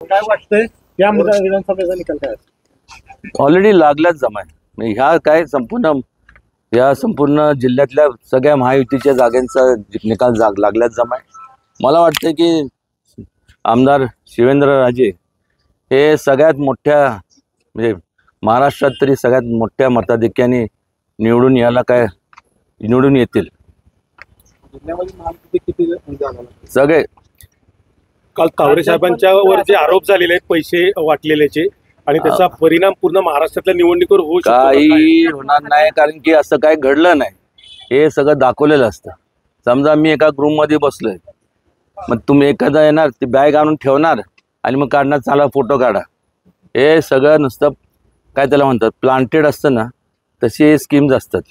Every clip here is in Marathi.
काय वाटतंय या विधानसभेचा निकाल काय ऑलरेडी लागल्याच जमाय म्हणजे ह्या काय संपूर्ण जिल्ह्यातल्या सगळ्या महायुतीच्या जागांचा निकाल लागल्याच जमाय। मला वाटतं की आमदार शिवेंद्रराजे हे सगळ्यात मोठ्या म्हणजे महाराष्ट्रात तरी सगळ्यात मोठ्या मताधिक्याने निवडून येतील। सगळे काल तावरे साहेबांच्या वर जे आरोप झालेले आहेत पैसे वाटलेल्याचे आणि त्याचा परिणाम पूर्ण महाराष्ट्रातल्या निवडणुकीवर होऊ शकतो काही होणार नाही, कारण की असं काही घडलं नाही। हे सगळं दाखवलेलं असतं। समजा मी एका ग्रुप मध्ये बसलोय, मग तुम्ही एखादा येणार ती बॅग आणून ठेवणार आणि मग काढणार, चला फोटो काढा। हे सगळं नुसतं काय त्याला म्हणतात प्लांटेड असतं ना, तशी स्कीम्स असतात।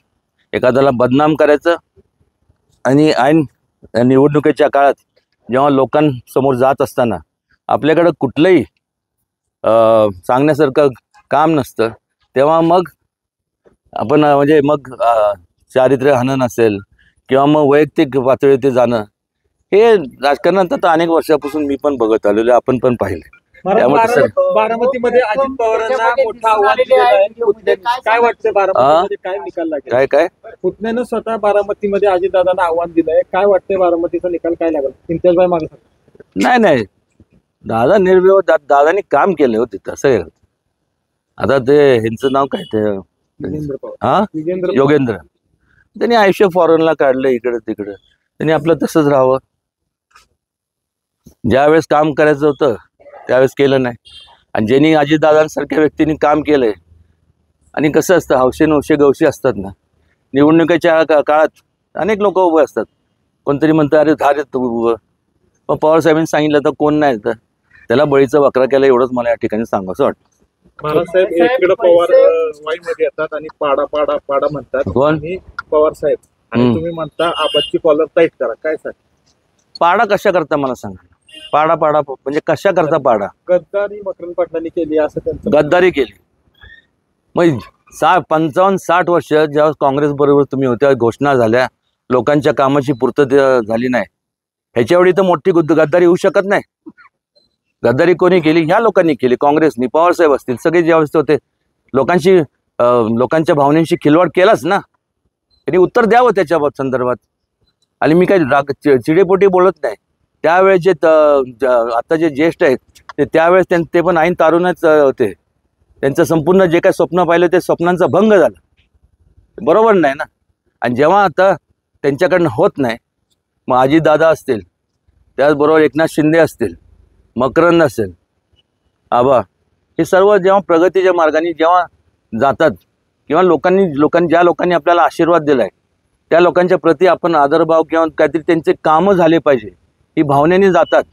एखाद्याला बदनाम करायचं आणि ऐन निवडणुकीच्या काळात जेव्हा लोकांसमोर जात असताना आपल्याकडे कुठलंही सांगण्यासारखं काम नसतं, तेव्हा मग आपण म्हणजे मग चारित्र्य हनन असेल किंवा मग वैयक्तिक पातळीवर जाणं, हे राजकारणात आता अनेक वर्षापासून मी पण बघत आलेलो, आपण पण पाहिले। बारामतीमध्ये अजित पवारांना मोठं आव्हान दिलेलं आहे। काय वाटतं बारामतीमध्ये काय निकाल लागेल? काय पुतण्यानं स्वतः बारामतीमध्ये अजितदादांना आव्हान दिलंय। काय वाटतंय बारामतीचा निकाल काय लागेल? इम्तियाजभाई मागे नाही दादा निर्भय दादानी काम केलं होते तसं। आता ते ह्यांचं नाव काय ते योगेंद्र, त्यांनी आयुष्य फॉरेनला काढलं इकडे तिकडे, त्यांनी आपलं तसंच राहावं। ज्यावेळेस काम करायचं होतं त्यावेळेस केलं नाही, आणि ज्यांनी अजितदादांसारख्या व्यक्तींनी काम केलंय, आणि कसं असतं हौशे नवशे गवशी असतात ना, निवडणुकीच्या काळात अनेक लोक उभे असतात। कोणतरी म्हणतं अरे धारेत उभं, मग पवार साहेबांनी सांगितलं तर कोण नाही तर त्याला बळीचा बकरा केला, एवढंच मला या ठिकाणी सांगायचं वाटतं। महाराज साहेब इकडे पवार वाईमध्ये येतात आणि पाडा पाडा पाडा म्हणतात, कोण? पवार साहेब, आणि तुम्ही म्हणता आबादची कॉलर टाईट करा। काय सांग पाडा कशा करता मला सांगा? पाडा म्हणजे कशा करता पाडा? गद्दारी मकरंद पाटलांनी केली असं त्यांचं गद्दारी केली। मग 55-60 वर्ष जेव्हा काँग्रेस बरोबर तुम्ही होत्या, घोषणा झाल्या, लोकांच्या कामाची पूर्तता झाली नाही, ह्याच्या एवढी तर मोठी गद्दारी होऊ शकत नाही। गद्दारी कोणी केली? ह्या लोकांनी केली, काँग्रेसनी, पवार साहेब असतील, सगळे ज्यावेळेस होते लोकांच्या भावनेशी खिलवाड केलाच ना, त्यांनी उत्तर द्यावं त्याच्या संदर्भात। आणि मी काही चिडेपोटी बोलत नाही। त्यावेळेस जे आता जे ज्येष्ठ आहेत ते त्यावेळेस ते पण ऐन तारुणच होते, त्यांचं संपूर्ण जे काही स्वप्न पाहिलं ते स्वप्नांचा भंग झाला, बरोबर नाही ना। आणि जेव्हा आता त्यांच्याकडनं होत नाही, मग अजितदादा असतील, त्याचबरोबर एकनाथ शिंदे असतील, मकरंद असेल, आबा, हे सर्व जेव्हा प्रगतीच्या मार्गाने जेव्हा जातात, किंवा ज्या लोकांनी आपल्याला आशीर्वाद दिलाय त्या लोकांच्या प्रती आपण आदरभाव किंवा काहीतरी त्यांचे कामं झाले पाहिजे ही भावनेने जातात,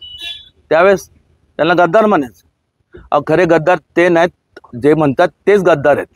त्यावेळेस त्यांना गद्दार म्हणायचं। खरे गद्दार ते नाहीत, जे म्हणतात तेच गद्दार आहेत।